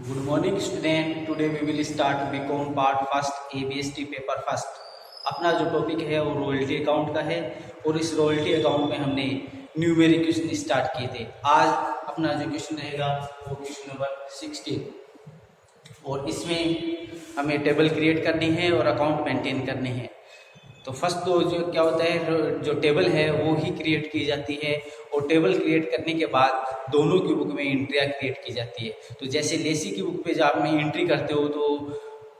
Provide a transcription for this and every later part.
Good morning student. Today we will start BCom part first ABST paper first. अपना जो topic है वो royalty account का है और इस रॉयल्टी अकाउंट में हमने न्यूमेरिक क्वेश्चन स्टार्ट किए थे। आज अपना जो क्वेश्चन रहेगा वो क्वेश्चन नंबर 16 और इसमें हमें टेबल क्रिएट करनी है और अकाउंट मेंटेन करने हैं। तो फर्स्ट तो जो क्या होता है, जो टेबल है वो ही क्रिएट की जाती है और टेबल क्रिएट करने के बाद दोनों की बुक में एंट्रियाँ क्रिएट की जाती है। तो जैसे लेसी की बुक पे जब आप में एंट्री करते हो तो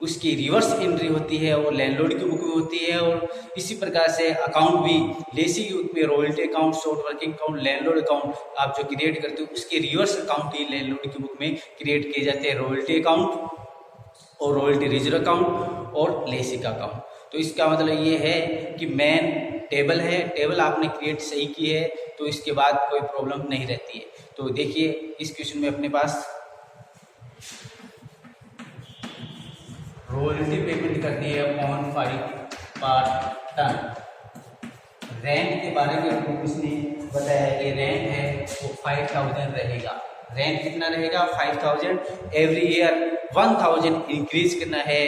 उसकी रिवर्स एंट्री होती है और लैंडलॉर्ड की बुक में होती है, और इसी प्रकार से अकाउंट भी लेसी की बुक में royalty account, short working account, landlord account आप जो क्रिएट करते हो उसके रिवर्स अकाउंट ही लैंडलॉर्ड की बुक में क्रिएट किए जाते हैं, रॉयल्टी अकाउंट और रॉयल्टी रिजर्व अकाउंट और लेसी का अकाउंट। तो इसका मतलब ये है कि मेन टेबल है, टेबल आपने क्रिएट सही की है तो इसके बाद कोई प्रॉब्लम नहीं रहती है। तो देखिए इस क्वेश्चन में अपने पास रॉयल्टी पेमेंट करनी है अपॉन 5 पर टन। रेंट के बारे में आपको उसने बताया कि रेंट है वो 5000 रहेगा। रेंट कितना रहेगा? 5000। एवरी ईयर 1000 इंक्रीज करना है।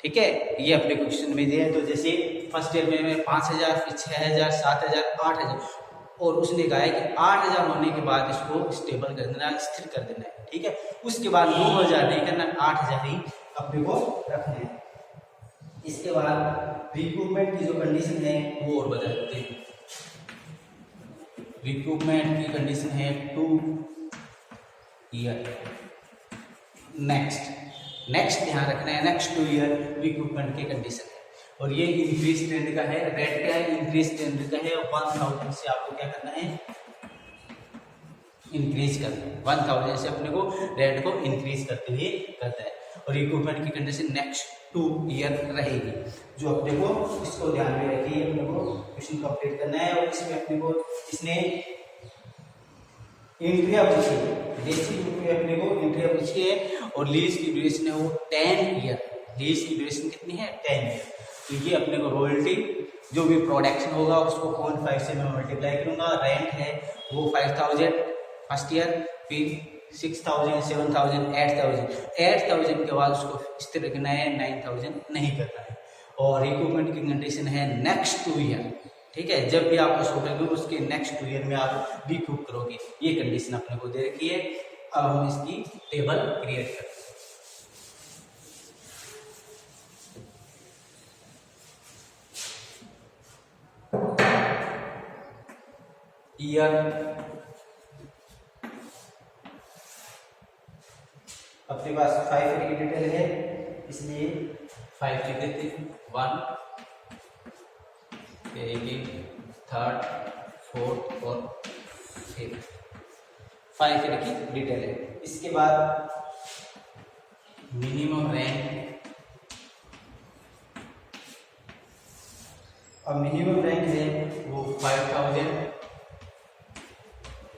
ठीक है, ये अपने क्वेश्चन में दिया है। तो जैसे फर्स्ट ईयर में 5000, फिर 6000, 7000, 8000, और उसने कहा है कि 8000 होने के बाद इसको स्टेबल कर देना, स्थिर कर देना है। ठीक है, उसके बाद 9000 नहीं करना, 8000 ही अपने को रखना है। इसके बाद रिक्रूटमेंट की जो कंडीशन है वो और बदल देते हैं। रिक्रूटमेंट की कंडीशन है 2 ईयर। नेक्स्ट ध्यान रखना है, नेक्स्ट 2 ईयर रिक्रूटमेंट की कंडीशन है। और ये इंक्रीज ट्रेंड का है। रेट क्या है? इंक्रीज ट्रेंड का है। 1000 से आपको क्या करना है? इंक्रीज करना है। 1000 से अपने को रेट को इंक्रीज करते हुए करता है। और रिक्रूटमेंट की कंडीशन नेक्स्ट 2 ईयर रहेगी। जो अपने को इसको ध्यान में रखिए, अपने को क्वेश्चन कंप्लीट करना है। और इसमें अपने को इसने एंट्रिया पूछी है, लेसी बुक में अपने को एंट्रिया पूछी है और लीज की ड्यूरेशन है वो 10 ईयर। लीज की ड्यूरेशन कितनी है? 10 ईयर। तो ये अपने को रॉयल्टी जो भी प्रोडक्शन होगा उसको 0.5 से मैं मल्टीप्लाई करूंगा। रेंट है वो 5000 फर्स्ट ईयर, फिर 6000, 7000, 8000 के बाद उसको स्थिर रखना है, 9000 नहीं करना है। और रिक्रूटमेंट की कंडीशन है नेक्स्ट 2 ईयर। ठीक है, जब भी आप उसको करोगे उसके नेक्स्ट 2 ईयर में आप रिक्रूट करोगे। ये कंडीशन अपने को दे रखी है। अब हम इसकी टेबल क्रिएट करते हैं। ईयर अपने पास 5 की डिटेल है, इसलिए 5 लिख देते हैं। 1, सेकेंड, थर्ड, फोर्थ और फिफ्थ। 5 की डिटेल है। इसके बाद मिनिमम रैंक, अब मिनिमम रैंक है वो 5000।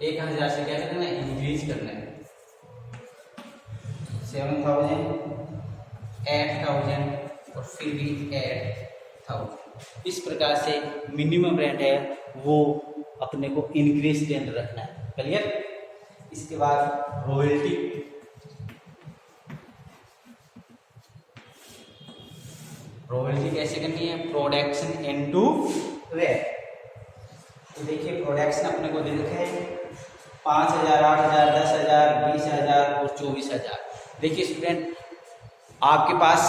1000 से क्या करना है? इंक्रीज करना है। 7000, 8000 और फिर भी 8000। इस प्रकार से मिनिमम रेंट है वो अपने को इंक्रीज ट्रेंड रखना है। क्लियर? इसके बाद रॉयल्टी, रॉयल्टी कैसे करनी है? Production into rate. तो देखिए प्रोडक्शन अपने को दे रखे हैं 5000, 8000, 10000, 20000 और 24000। देखिए स्टूडेंट, आपके पास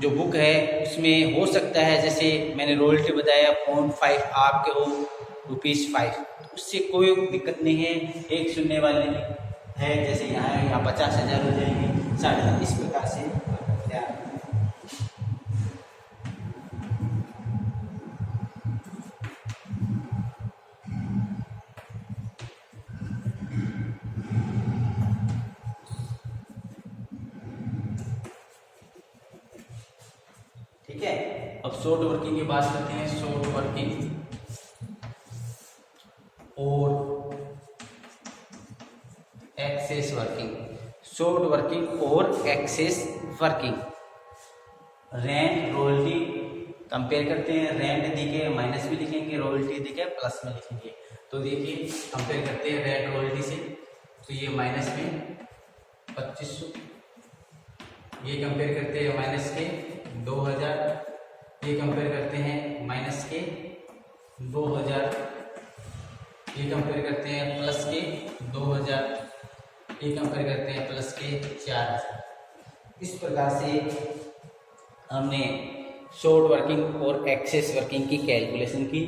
जो बुक है उसमें हो सकता है जैसे मैंने रॉयल्टी बताया 0.5 आपके हो ₹5, उससे कोई दिक्कत नहीं है। एक सुनने वाले है जैसे यहाँ 50,000 हो जाएंगे, 60,000। इस प्रकार से ठीक है। अब शॉर्ट वर्किंग की बात करते हैं। शॉर्ट वर्किंग और एक्सेस वर्किंग। शॉर्ट वर्किंग और excess working. Rent royalty compare करते हैं। रेंट दिखे माइनस में लिखेंगे, रॉयल्टी दिखे प्लस में लिखेंगे। तो देखिए कंपेयर करते हैं रेंट रॉयल्टी से। तो ये माइनस में 2500, ये कंपेयर करते हैं माइनस के 2000, ये कंपेयर करते हैं माइनस के 2000, ये कंपेयर करते हैं प्लस के 2000, ये कंपेयर करते हैं प्लस के 4000। इस प्रकार से हमने शॉर्ट वर्किंग और एक्सेस वर्किंग की कैलकुलेशन की।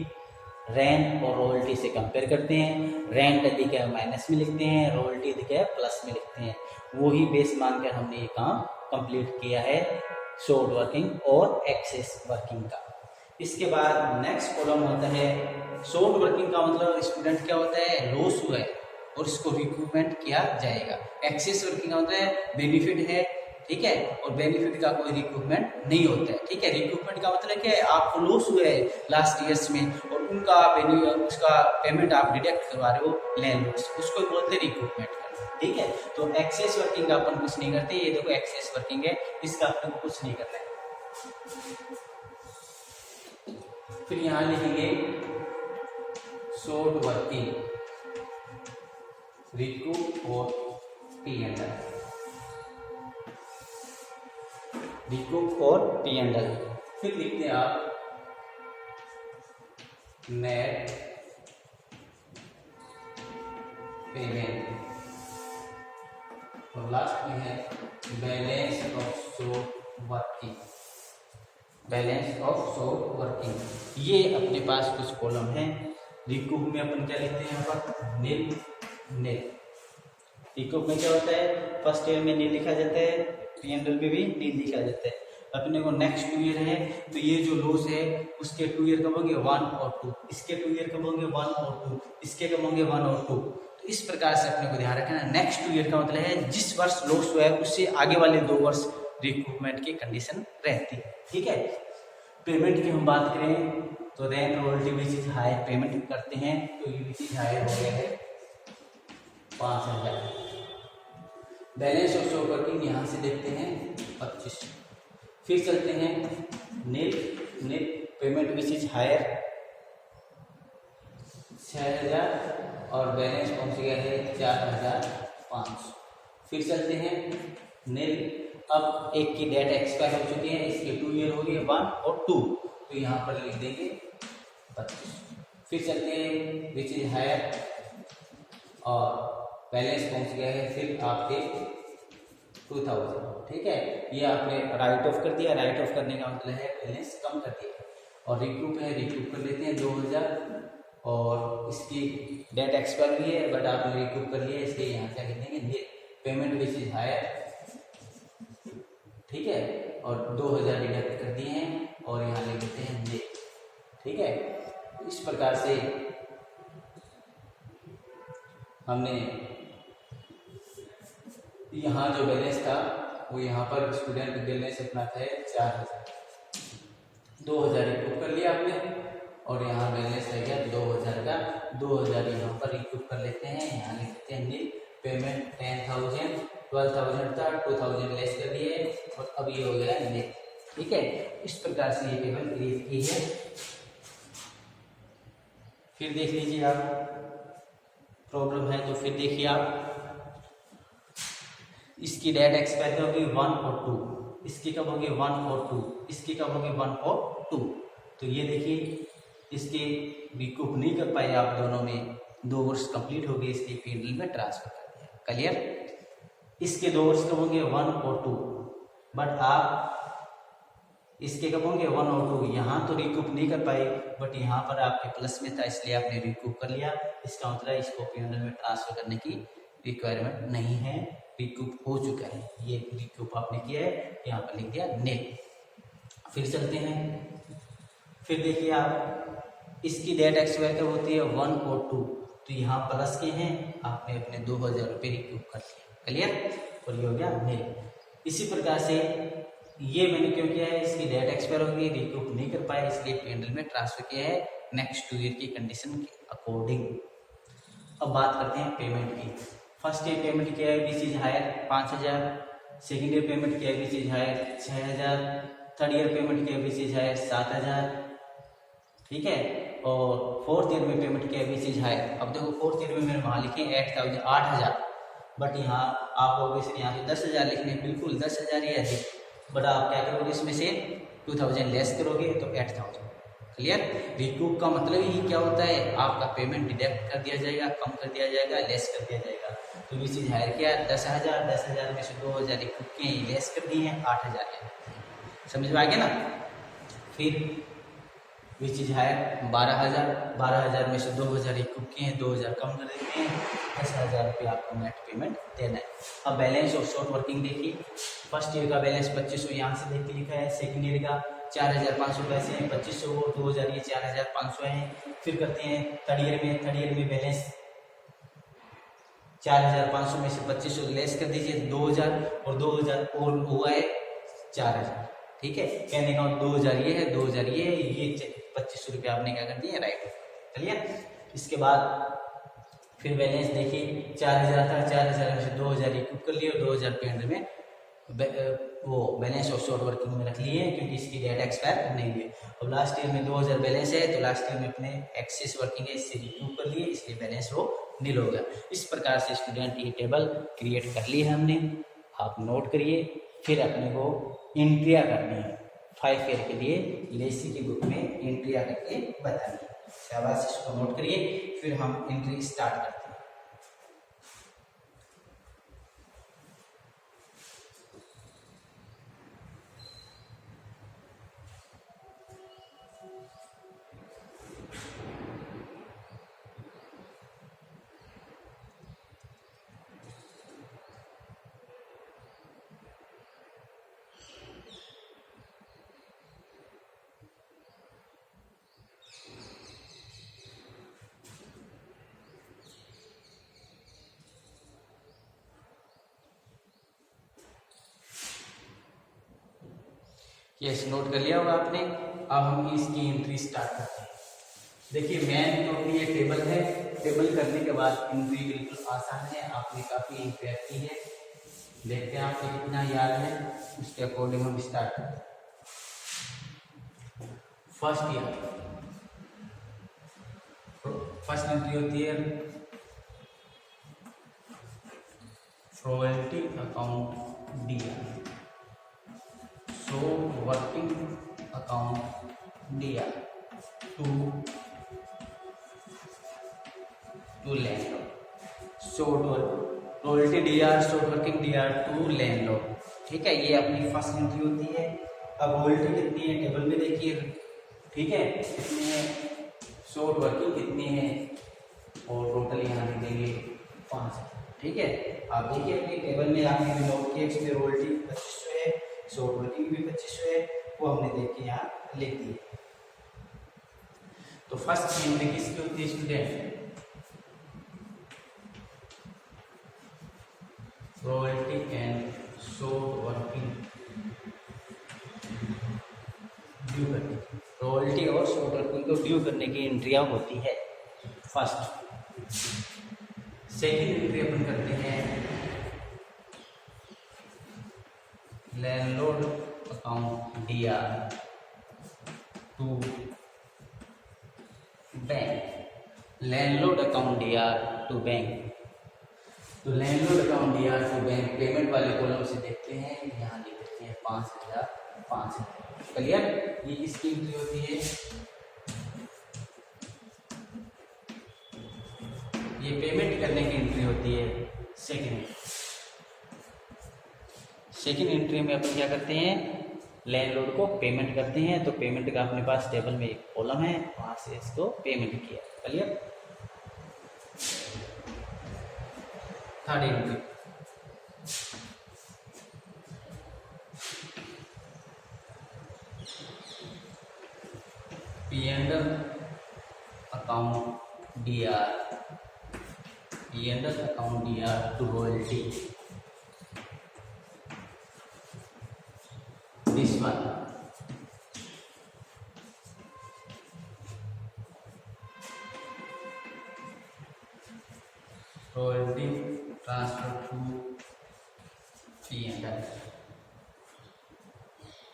रेंट और रॉयल्टी से कंपेयर करते हैं, रेंट अधिक है माइनस में लिखते हैं, रॉयल्टी अधिक है प्लस में लिखते हैं। वही बेस मानकर हमने ये काम कंप्लीट किया है शॉर्ट वर्किंग और एक्सेस वर्किंग का। इसके बाद नेक्स्ट कॉलम होता है शॉर्ट वर्किंग का मतलब स्टूडेंट क्या होता है, लॉस हुआ है और इसको रिकूपमेंट किया जाएगा। एक्सेस वर्किंग का होता है बेनिफिट है, ठीक है, और बेनिफिट का कोई रिकूपमेंट नहीं होता है, ठीक है। रिकूपमेंट का मतलब क्या है, आपको लॉस हुआ है लास्ट ईयर्स में और उनका उसका पेमेंट आप डिडक्ट करवा रहे हो लैंड लॉस, उसको बोलते हैं रिकूपमेंट करना, ठीक है। तो एक्सेस वर्किंग का अपन कुछ नहीं करते, ये देखो एक्सेस वर्किंग है, इसका अपन कुछ नहीं करना है। फिर यहाँ लिखेंगे शॉर्ट वर्किंग, रिकूप और P&L, रिकूप और P&L। फिर लिखते हैं आप नेट पेमेंट और लास्ट में है balance of short working, balance of short working. ये अपने पास कुछ कॉलम है। रिकूप में अपन क्या लिखते हैं, यहाँ पर नील नील। रिकूप में क्या होता है, फर्स्ट ईयर में नील लिखा जाता है, P&L में भी नील लिखा जाता है। अपने को नेक्स्ट 2 ईयर है तो ये जो लॉस है उसके 2 ईयर कब होंगे 1 और 2, इसके 2 ईयर कब होंगे 1 और 2, इसके कब होंगे 1 और 2। तो इस प्रकार से अपने को ध्यान रखना, नेक्स्ट 2 ईयर का मतलब है जिस वर्ष लॉस हुआ है उससे आगे वाले 2 वर्ष रिकूपमेंट की कंडीशन रहती है, ठीक है। पेमेंट की हम बात करें तो रेंट रॉयल्टी भी चीज हायर पेमेंट करते हैं, तो ये भी चीज हायर हो गया है 5000। बैलेंस ऑफ शॉर्ट वर्किंग यहाँ से देखते हैं 25। फिर चलते हैं net payment which is higher 6000 और बैलेंस पहुंच गया है 4500। फिर चलते हैं नेट, अब एक की डेट एक्सपायर हो चुकी है, इसके 2 ईयर हो गए 1 और 2, तो यहाँ पर लिख देंगे 25। फिर चलते हैं विच इज हायर और बैलेंस पहुंच गया है फिर आपके 2000, ठीक है। ये आपने राइट ऑफ कर दिया, राइट ऑफ करने का मतलब है बैलेंस कम कर दिया। और रिकूप है, रिकूप कर लेते हैं 2000 और इसकी डेट एक्सपायर हुई है बट आपने रिकूप कर लिया, इसलिए यहाँ क्या लिख देंगे पेमेंट विच इज हायर, ठीक है, और 2000 डिडक्ट कर दिए हैं और यहाँ लिख देते हैं नेट, ठीक है। इस प्रकार से हमने यहाँ जो बैलेंस था वो यहाँ पर स्टूडेंट बैलेंस अपना था 4000, 2000 रिकूप कर लिया आपने और यहाँ बैलेंस रह गया 2000 का, 2000 यहाँ पर रिकूप कर लेते हैं, यहाँ लिखते हैं नील पेमेंट 10,000, 12,000 था, 2,000 लेस कर दिए और अब ये हो गया नेट, ठीक है। इस प्रकार से ये टेबल क्रिएट की है। फिर देख लीजिए आप, प्रॉब्लम है तो फिर देखिए आप, इसकी डेट एक्सपायर कब होगी 1 और 2, इसकी कब होगी 1 और 2, इसकी कब होगी 1 और 2। तो ये देखिए इसके रिकूप नहीं कर पाए आप, दोनों में 2 वर्ष कंप्लीट हो गए, इसलिए P&L में ट्रांसफर कर दिया, क्लियर। इसके 2 वर्ष कब होंगे 1 और 2, बट आप इसके कब होंगे 1 और 2, यहाँ तो रिकूप नहीं कर पाए बट यहाँ पर आपके प्लस में था इसलिए आपने रिकूप कर लिया। इसका मतलब इसको P&L में ट्रांसफर करने की रिक्वायरमेंट नहीं है, रिकूप हो चुका है, ये रिकूप आपने किया है, यहाँ पर लिख दिया नेट। फिर चलते हैं, फिर देखिए आप, इसकी डेट एक्सपायर कब होती है 1 और 2, तो यहाँ प्लस के हैं, आपने अपने 2000 रुपये रिकूप कर लिया, क्लियर, और ये हो गया नेट। इसी प्रकार से ये मैंने क्यों किया है, इसकी डेट एक्सपायर हो गई, रिकूप नहीं कर पाए इसलिए P&L में ट्रांसफर किया है नेक्स्ट 2 ईयर की कंडीशन के अकॉर्डिंग। अब बात करते हैं पेमेंट की। फर्स्ट ईयर पेमेंट किया है which is higher 5000, second year payment किया है which is higher 6000, third year payment किया है विच इज हायर 7000, ठीक है, और फोर्थ ईयर में पेमेंट किया है विच इज हायर। अब देखो फोर्थ ईयर में मैंने वहाँ लिखे 8000, बट यहाँ आप ऑब्वियसली यहाँ पे 10,000 लिखने हैं, बिल्कुल 10,000 ही अधिक, बट आप क्या करोगे इसमें से 2,000 लेस करोगे तो 8,000। क्लियर। रिकूप का मतलब ही क्या होता है, आपका पेमेंट डिडक्ट कर दिया जाएगा, कम कर दिया जाएगा, लेस कर दिया जाएगा। तो विच इज हायर क्या है 10,000, 10,000 में से 2,000 रिकूप के लेस कर दिए हैं, 8,000 है। समझ में आ गया ना। फिर विच इज हायर 12,000, 12,000 में से 2,000 रिकूप किए हैं, 2,000 कम कर देते हैं, 10,000 रुपये आपको नेट पेमेंट देना है। अब बैलेंस ऑफ शॉर्ट वर्किंग देखिए, फर्स्ट ईयर का बैलेंस 2500 यहाँ से देख के लिखा है, सेकंड ईयर का 4,500 पैसे हैं, 2500 वो 2,000 ये 4,500 हैं। फिर करते हैं थर्ड ईयर में बैलेंस 4,500 में से 2500 लेस कर दीजिए 2,000, और 2,000 और हुआ है 4,000। ठीक है, कहने का 2,000 ये है, 2,000 ये है, ये 2500 रुपये आपने क्या कर दिए राइट। चलिए इसके बाद फिर बैलेंस देखिए 4,000 था, 4,000 में से 2,000 रिकूप कर लिए और 2,000 पेमेंट में वो बैलेंस ऑफ शॉर्ट वर्किंग में रख लिए हैं, क्योंकि इसकी डेट एक्सपायर नहीं हुई। अब लास्ट ईयर में 2,000 बैलेंस है, तो लास्ट ईयर में अपने एक्सेस वर्किंग है इससे रिकूप कर लिए, इसलिए बैलेंस वो नील हो गया। इस प्रकार से स्टूडेंट ये टेबल क्रिएट कर ली है हमने, आप नोट करिए। फिर अपने को एंट्रिया करनी है 5 ईयर के लिए, लेसी की बुक में एंट्रिया करके बतानी है। शाबाश, इसको नोट करिए। फिर हम एंट्री स्टार्ट करते हैं। यस, नोट कर लिया होगा आपने। अब हम इसकी एंट्री स्टार्ट करते हैं। देखिए मेन तो अपनी ये टेबल है, टेबल करने के बाद एंट्री बिल्कुल आसान है, आपने काफ़ी एंट्री की है। देखते हैं आपको कितना याद है, उसके अकॉर्डिंग हम स्टार्ट करते हैं। फर्स्ट एंट्री होती है royalty account DR, so working account DR to landlord, so royalty DR, so working DR to landlord. ठीक है, ये अपनी फर्स्ट एंट्री होती है। अब रॉयल्टी कितनी है टेबल में देखिए, ठीक है, कितनी है, शॉर्ट वर्किंग कितनी है, और टोटल यहाँ लिख देंगे 5। ठीक है, आप देखिए अपनी टेबल में आपने भी नोट किया, इसमें रॉयल्टी 2500 है, शॉर्ट वर्किंग भी 2500 है, वो हमने देख के यहाँ लिख दी। तो फर्स्ट एंट्री किसकी होती है student, royalty and short working due करने, रॉयल्टी और शॉर्ट वर्किंग को ड्यू करने की एंट्रियाँ होती है फर्स्ट। सेकेंड एंट्री अपन करते हैं landlord account DR to bank, landlord account DR to bank. तो landlord account DR to bank payment वाले कॉलम से देखते हैं, यहाँ लिख देते हैं 5,000। क्लियर, ये किसकी एंट्री होती है, ये पेमेंट करने की एंट्री होती है सेकेंड एंट्री में अपन क्या करते हैं, लैंडलॉर्ड को पेमेंट करते हैं। तो पेमेंट का अपने पास टेबल में एक कॉलम है, वहां से इसको पेमेंट किया। Clear. Third entry, P&L account DR, P&L account DR to royalty, this one. Royalty transfer to P&L,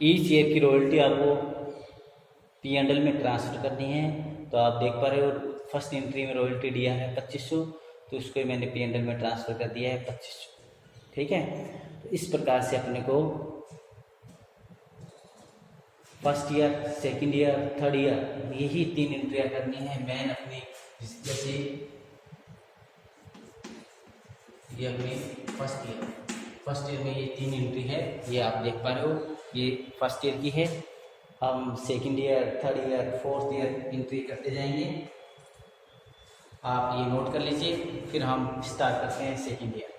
each year की रॉयल्टी आपको P&L में ट्रांसफर करनी है। तो आप देख पा रहे हो फर्स्ट एंट्री में रॉयल्टी दिया है 2500, तो उसको मैंने P&L में ट्रांसफ़र कर दिया है 2500। ठीक है, तो इस प्रकार से अपने को first year, second year, third year यही 3 एंट्रियाँ करनी है मेन अपनी। जैसे ये अपनी फर्स्ट ईयर में ये 3 एंट्री है, ये आप देख पा रहे हो, ये फर्स्ट ईयर की है। हम second year, third year, fourth year entry करते जाएंगे, आप ये नोट कर लीजिए। फिर हम स्टार्ट करते हैं सेकंड ईयर।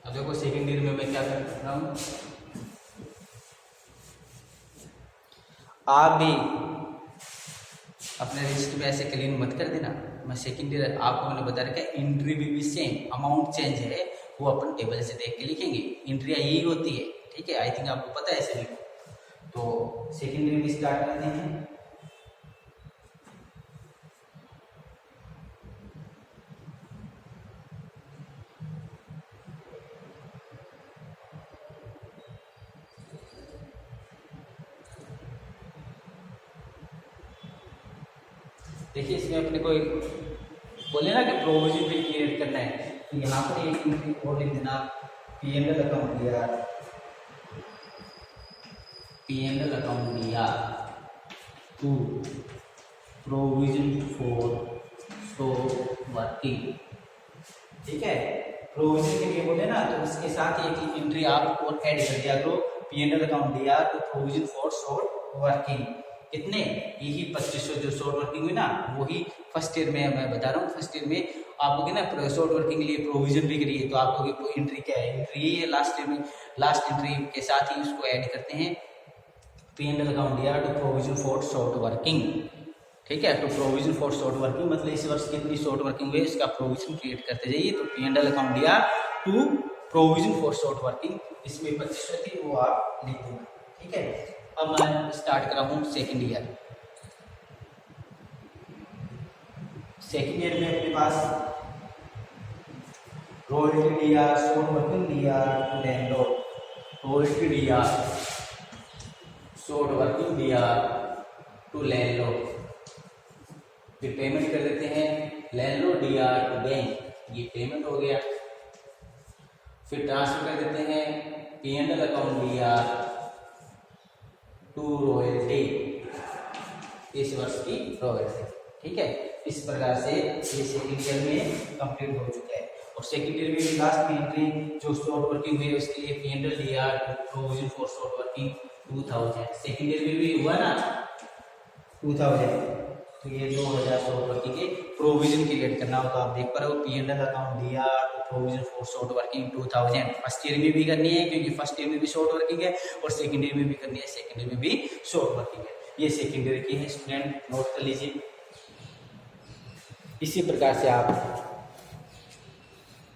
अब देखो सेकंड ईयर में मैं क्या कर रहा हूँ, आप भी अपने रजिस्टर में ऐसे क्लीन मत कर देना। मैं सेकंड ईयर आपको मैंने बता रखा है, एंट्री भी सेम, अमाउंट चेंज है वो अपन टेबल से देख के लिखेंगे। एंट्रियाँ यही होती है, ठीक है, आई थिंक आपको पता है सभी को। तो सेकंड ईयर भी स्टार्ट करते हैं। देखिए इसमें अपने को बोले ना कि प्रोविजन भी क्रिएट करना है, तो यहाँ पर एक एंट्री और लिख देना, P&L अकाउंट दिया, P&L अकाउंट दिया to provision for stock working. ठीक है, प्रोविजन के लिए बोले ना, तो इसके साथ एक एंट्री आप और ऐड कर दिया करो, P&L अकाउंट दिया to provision for stock working. कितने, यही 2500 जो शॉर्ट वर्किंग हुई ना, वही फर्स्ट ईयर में मैं बता रहा हूँ। फर्स्ट ईयर में आपको ना शॉर्ट वर्किंग के लिए प्रोविजन भी करिए, तो आपको एंट्री क्या है, एंट्री यही है लास्ट ईयर में, लास्ट एंट्री के साथ ही उसको ऐड करते हैं। P&L अकाउंट दिया to provision for short working. ठीक है, तो प्रोविजन फॉर शॉर्ट वर्किंग मतलब इस वर्ष कितनी शॉर्ट वर्किंग हुई है इसका प्रोविजन क्रिएट करते जाइए। तो P&L अकाउंट दिया to provision for short working, इसमें 2500 थी वो आप लिख देना। ठीक है, अब मैं स्टार्ट कर रहा हूँ सेकेंड ईयर। सेकेंड ईयर में अपने पास रॉयल्टी दिया, शॉर्ट वर्किंग दिया टू लैंडलॉर्ड, रॉयल्टी दिया, शॉर्ट वर्किंग दिया टू लैंडलॉर्ड। फिर पेमेंट कर देते हैं, लैंडलॉर्ड दिया टू बैंक, ये पेमेंट हो गया। फिर ट्रांसफर कर देते हैं, P&L अकाउंट दिया टू रॉयल्टी, इस वर्ष की रॉयल्टी। ठीक है, इस प्रकार से ये सेकंड ईयर में कंप्लीट हो चुका है। और सेकंड ईयर में लास्ट में एंट्री जो शॉर्ट वर्किंग हुई है उसके लिए P&L दिया provision for short working 2000। Second year में भी हुआ ना 2000, तो ये 2000 शॉर्ट वर्किंग के प्रोविजन क्रिएट करना हो। तो आप देख पा रहे हो, P&L अकाउंट दिया provision for short working 2000। First year में भी करनी है क्योंकि फर्स्ट ईयर में भी शॉर्ट वर्किंग है, और सेकंड ईयर में भी करनी है, सेकंड ईयर में भी शॉर्ट वर्किंग है। ये सेकंड ईयर की है, स्टूडेंट नोट कर लीजिए। इसी प्रकार से आप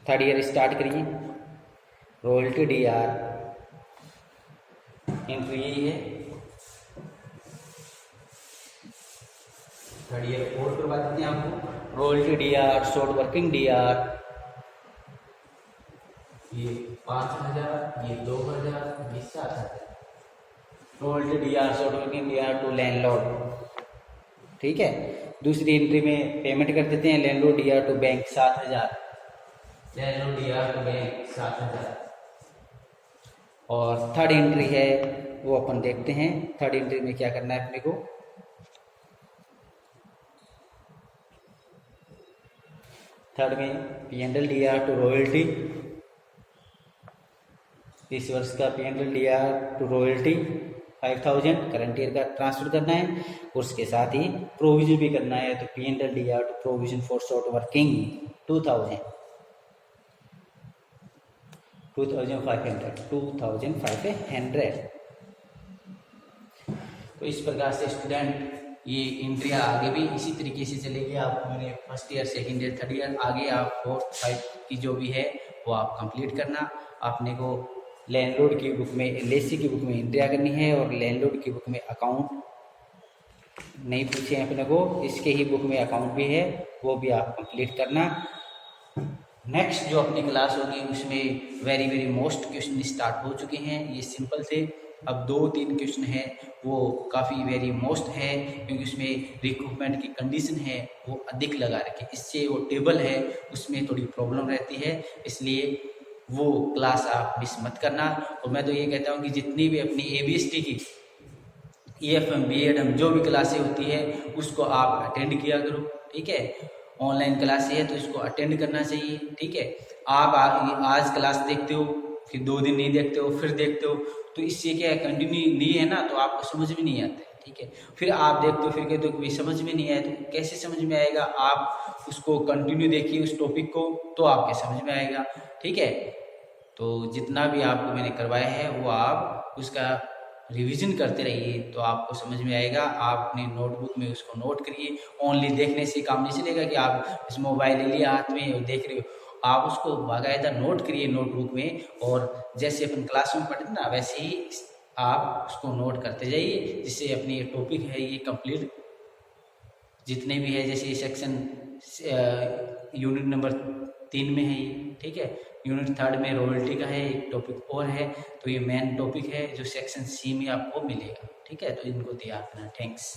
थर्ड ईयर स्टार्ट करिए। रॉयल्टी DR एंट्री यही है, थर्ड ईयर और करवा देते हैं आपको। Royalty DR, short working DR, ये 5000, ये 2000, ये 7000। Royalty DR, short working DR to landlord. ठीक है, दूसरी एंट्री में पेमेंट कर देते हैं, landlord DR to bank 7000, landlord DR to bank 7000। और थर्ड एंट्री है वो अपन देखते हैं। थर्ड एंट्री में क्या करना है अपने को, थर्ड में P&L DR टू रॉयल्टी, इस वर्ष का P&L DR to royalty 5000 current year का ट्रांसफर करना है, और उसके साथ ही प्रोविजन भी करना है। तो P&L DR to provision for short working 2500, तो इस प्रकार से स्टूडेंट ये एंट्रियाँ आगे भी इसी तरीके से चलेगी। आप मैंने first year, second year, third year, आगे आप फोर्थ फाइव की जो भी है वो आप कंप्लीट करना। आपने को लैंडलॉर्ड की बुक में, LAC की बुक में एंट्रियाँ करनी है, और लैंडलॉर्ड की बुक में अकाउंट नहीं पूछे हैं अपने को, इसके ही बुक में अकाउंट भी है, वो भी आप कंप्लीट करना। नेक्स्ट जो अपनी क्लास होगी उसमें वेरी मोस्ट क्वेश्चन स्टार्ट हो चुके हैं, ये सिंपल थे, अब 2-3 क्वेश्चन है वो काफ़ी वेरी मोस्ट है, क्योंकि उसमें रिक्रूटमेंट की कंडीशन है वो अधिक लगा रखी है। इससे वो टेबल है उसमें थोड़ी प्रॉब्लम रहती है, इसलिए वो क्लास आप मिस मत करना। और मैं तो ये कहता हूँ कि जितनी भी अपनी ABST की EFM BADM जो भी क्लासें होती है उसको आप अटेंड किया करो, ठीक है। ऑनलाइन क्लासें है तो इसको अटेंड करना चाहिए, ठीक है। आप आज क्लास देखते हो, फिर 2 दिन नहीं देखते हो, फिर देखते हो, तो इससे क्या है, कंटिन्यू नहीं है ना, तो आपको समझ में नहीं आता है, ठीक है। फिर आप देखते हो, फिर कहते हो कि समझ में नहीं आया, तो कैसे समझ में आएगा? आप उसको कंटिन्यू देखिए उस टॉपिक को, तो आपके समझ में आएगा, ठीक है। तो जितना भी आपको मैंने करवाया है वो आप उसका रिवीजन करते रहिए, तो आपको समझ में आएगा। आप अपनी नोटबुक में उसको नोट करिए। ओनली देखने से काम नहीं चलेगा कि आप इस मोबाइल ले लिया हाथ में और देख रहे हो, आप उसको बाकायदा नोट करिए नोटबुक में, और जैसे अपन क्लास में पढ़ते ना वैसे ही आप उसको नोट करते जाइए, जिससे अपनी ये टॉपिक है ये कंप्लीट जितने भी है, जैसे सेक्शन यूनिट नंबर 3 में है ये, ठीक है। यूनिट 3 में रॉयल्टी का है, एक टॉपिक और है, तो ये मेन टॉपिक है जो सेक्शन C में आपको मिलेगा, ठीक है। तो इनको ध्यान रखना। थैंक्स।